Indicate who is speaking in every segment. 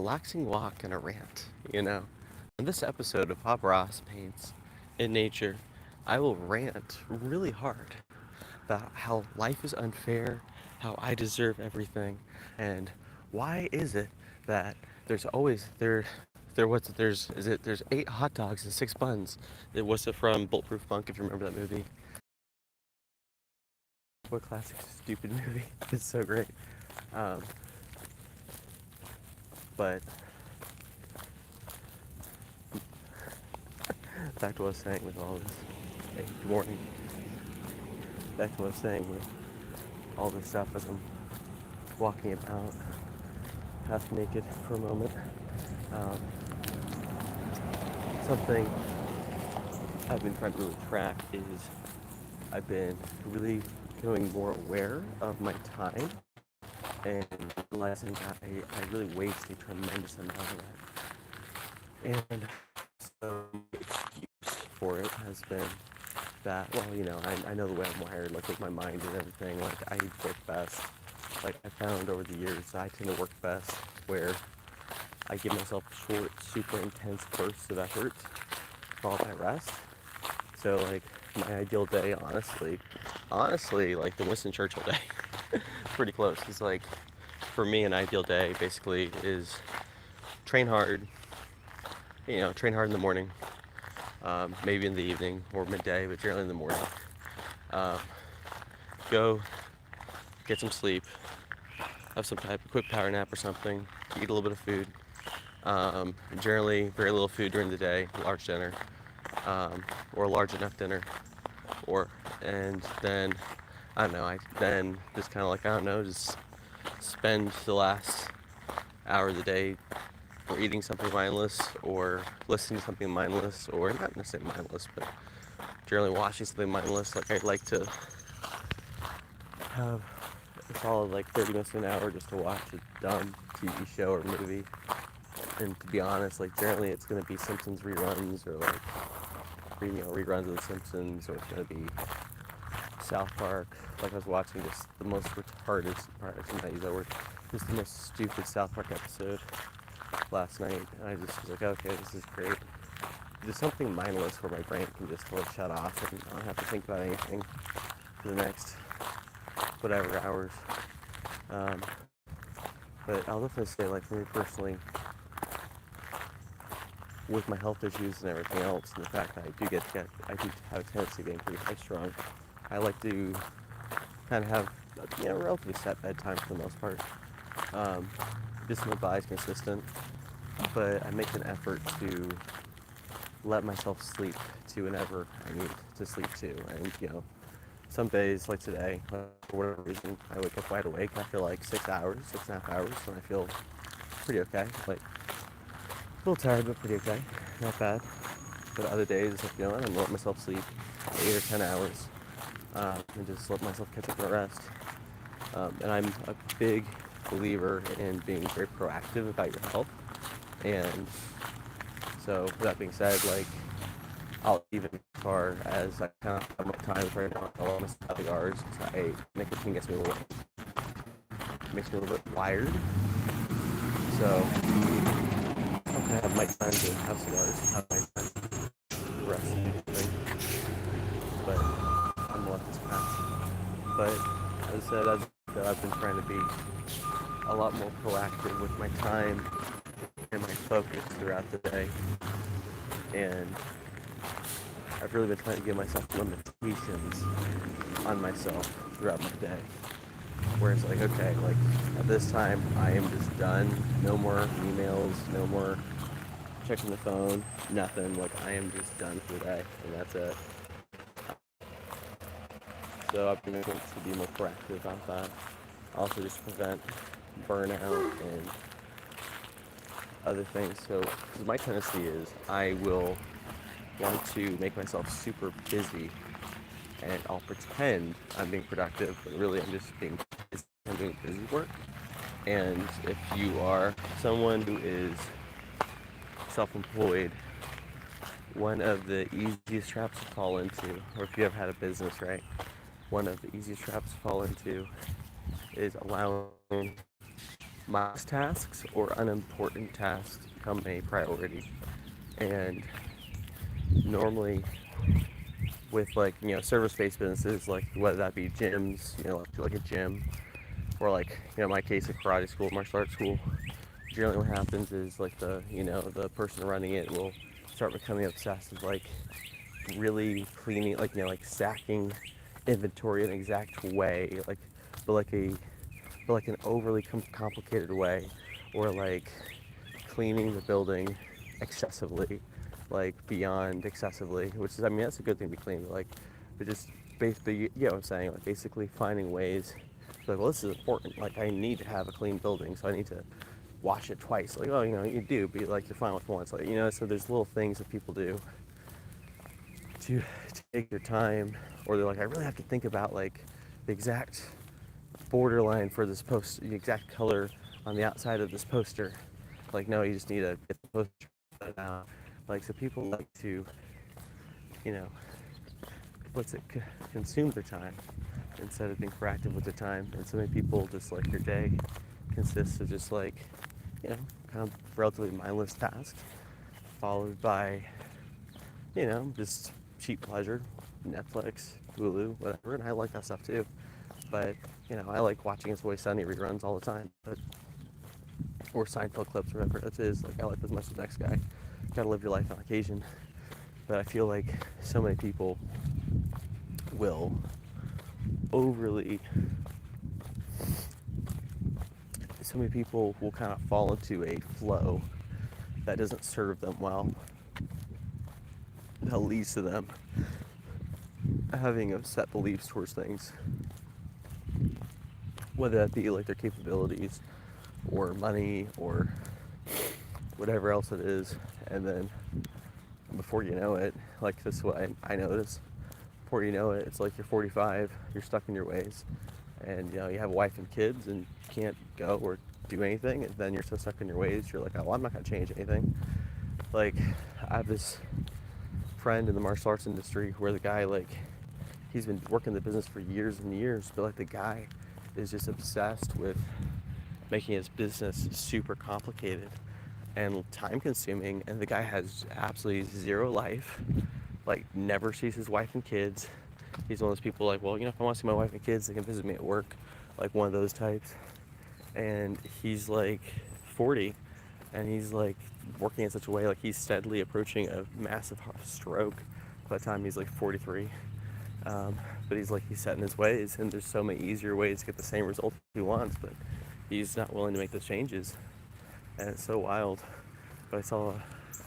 Speaker 1: relaxing walk and a rant, you know. In this episode of Bob Ross Paints in Nature, I will rant really hard about how life is unfair, how I deserve everything, and why is it that there's always there what's it there's is it there's 8 hot dogs and 6 buns. It was it from Bulletproof Bunk if you remember that movie. What classic stupid movie. It's so great. Um, but back to what I was saying with all this. Hey, good morning. Back to what I was saying with all this stuff as I'm walking about half naked for a moment. Um, Something I've been trying to really track is I've been really becoming more aware of my time and realizing that I really waste a tremendous amount of it. And so the excuse for it has been that, well, I know the way I'm wired, like with my mind and everything, like I work best. Like I found over the years, I tend to work best where I give myself short, super intense bursts of effort followed by rest. So like my ideal day, honestly, like the Winston Churchill day, pretty close. It's like for me, an ideal day basically is train hard, train hard in the morning, maybe in the evening or midday, but generally in the morning. Um, Go get some sleep, have some type of quick power nap or something, eat a little bit of food. Generally, very little food during the day, large dinner, or a large enough dinner, or and then I don't know. I then just kind of like I don't know, just spend the last hour of the day or eating something mindless, or listening to something mindless, or not necessarily mindless, but generally watching something mindless. Like I like to have a solid like 30 minutes to an hour just to watch a dumb TV show or movie. And to be honest, like generally it's gonna be Simpsons reruns or like reruns of The Simpsons, or it's gonna be South Park. Like I was watching just the most retarded, I should not use that word, just the most stupid South Park episode last night. And I just was like, okay, this is great. Just something mindless where my brain can just totally shut off and I don't have to think about anything for the next whatever hours. Um, but I'll definitely say, like for me personally, with my health issues and everything else, and the fact that I do have a tendency of being pretty high strung. I like to kind of have relatively set bedtime for the most part. Um, just my body's consistent, but I make an effort to let myself sleep to whenever I need to sleep to. And some days like today, for whatever reason, I wake up wide awake after like 6 hours, 6.5 hours, and I feel pretty okay. Like a little tired, but pretty okay. Not bad. But other days, it's like, I'm gonna let myself sleep 8 or 10 hours, and just let myself catch up on the rest. And I'm a big believer in being very proactive about your health. And so, with that being said, like, I'll even as far as I kind of have my times right now, I'll almost have the hours. Nicotine makes me a little bit wired. So, I have my time to have cigars, have my time to rest and do things. But I'm gonna let this pass. But as I said, I've been trying to be a lot more proactive with my time and my focus throughout the day. And I've really been trying to give myself limitations on myself throughout my day. Where it's like, okay, like at this time I am just done. No more emails, no more checking the phone, nothing. Like I am just done for the day, and that's it. So I've been able to be more proactive about that. Also just prevent burnout and other things. So, because my tendency is I will want to make myself super busy and I'll pretend I'm being productive, but really I'm just being busy. I'm doing busy work. And if you are someone who is self-employed, one of the easiest traps to fall into, or if you ever had a business, right? One of the easiest traps to fall into is allowing mindless tasks or unimportant tasks become a priority. And normally, with like service-based businesses, like whether that be gyms, like a gym, or like in my case, a karate school, martial arts school, generally what happens is like the person running it will start becoming obsessed with like really cleaning, like like stacking inventory in an exact way, like but like a but like an overly complicated way, or like cleaning the building excessively, like beyond excessively, which is, I mean, that's a good thing to be clean, but like, but just basically, what I'm saying, like basically finding ways, like, well, this is important, like I need to have a clean building, so I need to wash it twice, like, oh, you do, but like you're fine with once, like, so there's little things that people do to take their time, or they're like, I really have to think about like the exact borderline for this post, the exact color on the outside of this poster. Like, no, you just need to get the poster out. Like, so people like to, you know, what's it, consume their time instead of being proactive with their time. And so many people just like your day consists of just like, kind of relatively mindless tasks, followed by, just cheap pleasure, Netflix, Hulu, whatever. And I like that stuff too. But, I like watching It's Always Sunny reruns all the time. But, or Seinfeld clips, or whatever it is. Like, I like as much as the next guy. Gotta live your life on occasion. But I feel like so many people will overly, so many people will kind of fall into a flow that doesn't serve them well, that leads to them having a set beliefs towards things, whether that be like their capabilities or money or whatever else it is. And then before you know it, like this is what I notice, before you know it, it's like you're 45, you're stuck in your ways, and you have a wife and kids and you can't go or do anything, and then you're so stuck in your ways, you're like, oh, well, I'm not going to change anything. Like, I have this friend in the martial arts industry where the guy, like, he's been working the business for years and years, but like the guy is just obsessed with making his business super complicated and time consuming, and the guy has absolutely zero life, like never sees his wife and kids. He's one of those people like, well, if I want to see my wife and kids, they can visit me at work, like one of those types. And he's like 40, and he's like working in such a way, like he's steadily approaching a massive stroke by the time he's like 43. But he's set in his ways, and there's so many easier ways to get the same result he wants, but he's not willing to make those changes, and it's so wild. But I saw a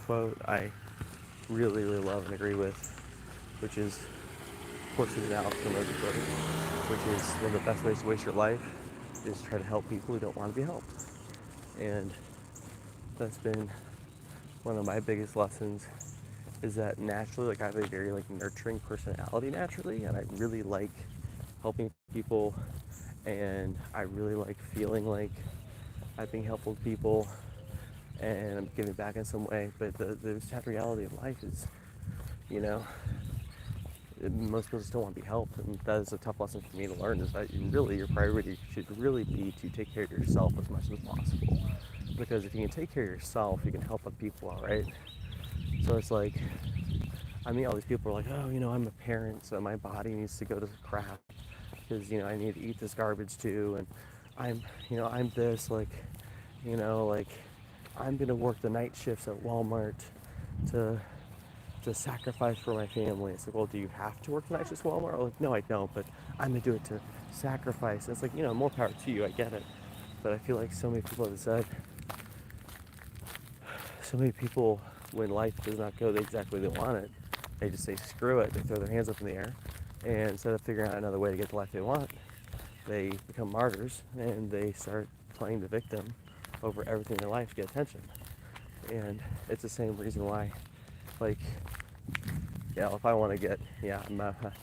Speaker 1: quote I really, really love and agree with, which is, of course, it's an Alex Moses quote, which is, one of the best ways to waste your life is try to help people who don't want to be helped. And that's been one of my biggest lessons, is that naturally, like, I have a very like nurturing personality naturally, and I really like helping people, and I really like feeling like I'm being helpful to people and I'm giving back in some way. But the sad reality of life is, you know, most people just don't want to be helped, and that is a tough lesson for me to learn, is that your priority should really be to take care of yourself as much as possible, because if you can take care of yourself, you can help other people out, right? So it's like, I mean, all these people are like, oh, I'm a parent, so my body needs to go to crap, because, I need to eat this garbage too, and I'm this, like, like, I'm gonna work the night shifts at Walmart to sacrifice for my family. It's like, well, do you have to work the night shifts at Walmart? Like, no, I don't, but I'm gonna do it to sacrifice. And it's like, more power to you, I get it. But I feel like so many people have said, so many people, when life does not go exactly the way they want it, they just say, screw it, they throw their hands up in the air, and instead of figuring out another way to get the life they want, they become martyrs, and they start playing the victim over everything in their life to get attention. And it's the same reason why, like, if I want to get, I'm not gonna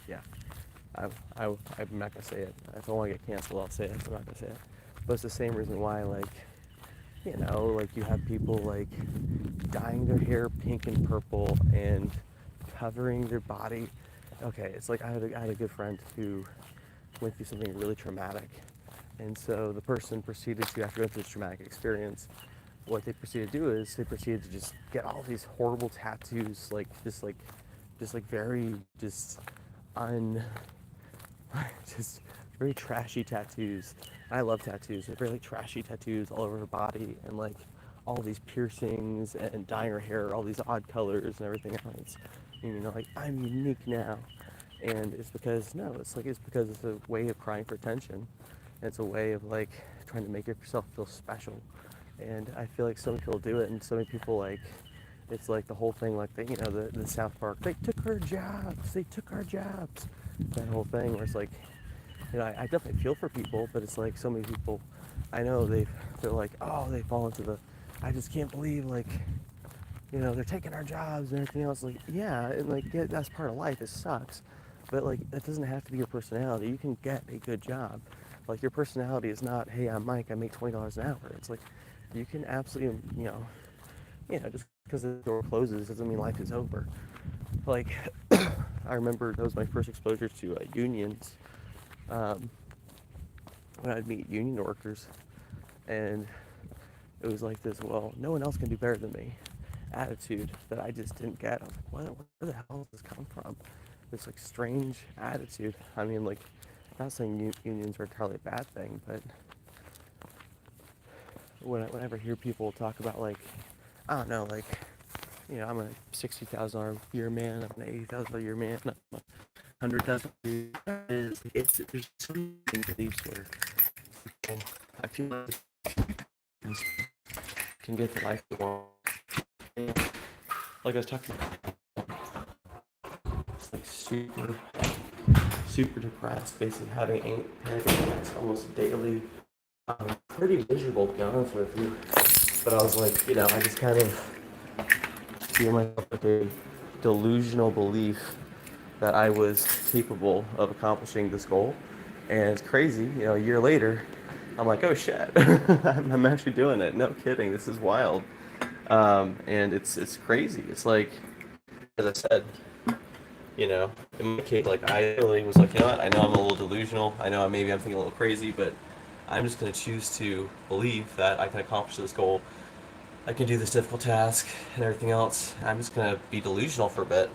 Speaker 1: say it. If I want to get canceled, I'll say it. I'm not gonna say it. But it's the same reason why, like, like you have people like dyeing their hair pink and purple and covering their body. Okay, it's like I had a good friend who went through something really traumatic, And so the person proceeded to, after going through this traumatic experience, what they proceeded to do is they proceeded to just get all these horrible tattoos, just like very just un, just very trashy tattoos. I love tattoos. They're very like trashy tattoos all over her body, and like all these piercings and dyeing her hair, all these odd colors and everything else. And, you know, like I'm unique now, and it's because no, it's because it's a way of crying for attention. It's a way of like trying to make yourself feel special. And I feel like so many people do it, and so many people like it's like the whole thing, like the South Park. They took our jobs. They took our jobs. That whole thing where it's like, I definitely feel for people, but it's like so many people, I know they're like, oh, they fall into the, I just can't believe like, they're taking our jobs and everything else. Like, yeah, and like yeah, that's part of life. It sucks, but like that doesn't have to be your personality. You can get a good job. Like your personality is not, hey, I'm Mike. I make $20 an hour. It's like you can absolutely, just because the door closes doesn't mean life is over. Like I remember that was my first exposure to unions. Um, when I'd meet union workers, and it was like this, well, no one else can do better than me attitude that I just didn't get. I was like, where the hell does this come from? This like strange attitude. I mean, like, not saying unions are entirely a bad thing, but whenever I hear people talk about like, I don't know, like, I'm a $60,000 a year man, I'm an $80,000 a year man, I'm a $100,000 a year. There's so many beliefs where and I feel like you can get the life you want. And like I was talking about, it's like super depressed, basically having panic attacks almost daily. Pretty miserable, to be honest with you. But I was like, I just kind of feel myself with a delusional belief that I was capable of accomplishing this goal. And it's crazy, a year later, I'm like, oh shit, I'm actually doing it. No kidding, this is wild. And it's crazy. It's like, as I said, in my case, like I really was like, what? I know I'm a little delusional. I know maybe I'm thinking a little crazy, but I'm just going to choose to believe that I can accomplish this goal. I can do this difficult task and everything else. I'm just going to be delusional for a bit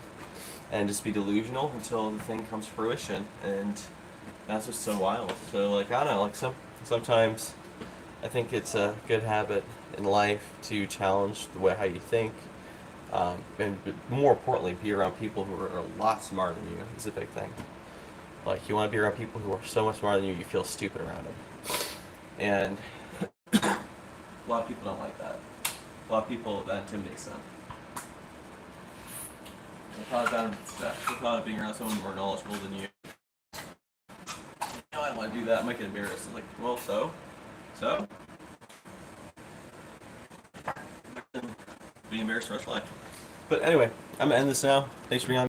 Speaker 1: and just be delusional until the thing comes to fruition. And that's just so wild. So like, I don't know, like sometimes I think it's a good habit in life to challenge the way how you think. And more importantly, be around people who are a lot smarter than you is a big thing. Like you want to be around people who are so much smarter than you, you feel stupid around them. And a lot of people don't like that. A lot of people, that intimidates them. The thought of being around someone more knowledgeable than you. I don't want to do that. I might get embarrassed. I'm like, well, so? Be embarrassed for the rest of life. But anyway, I'm going to end this now. Thanks for being on.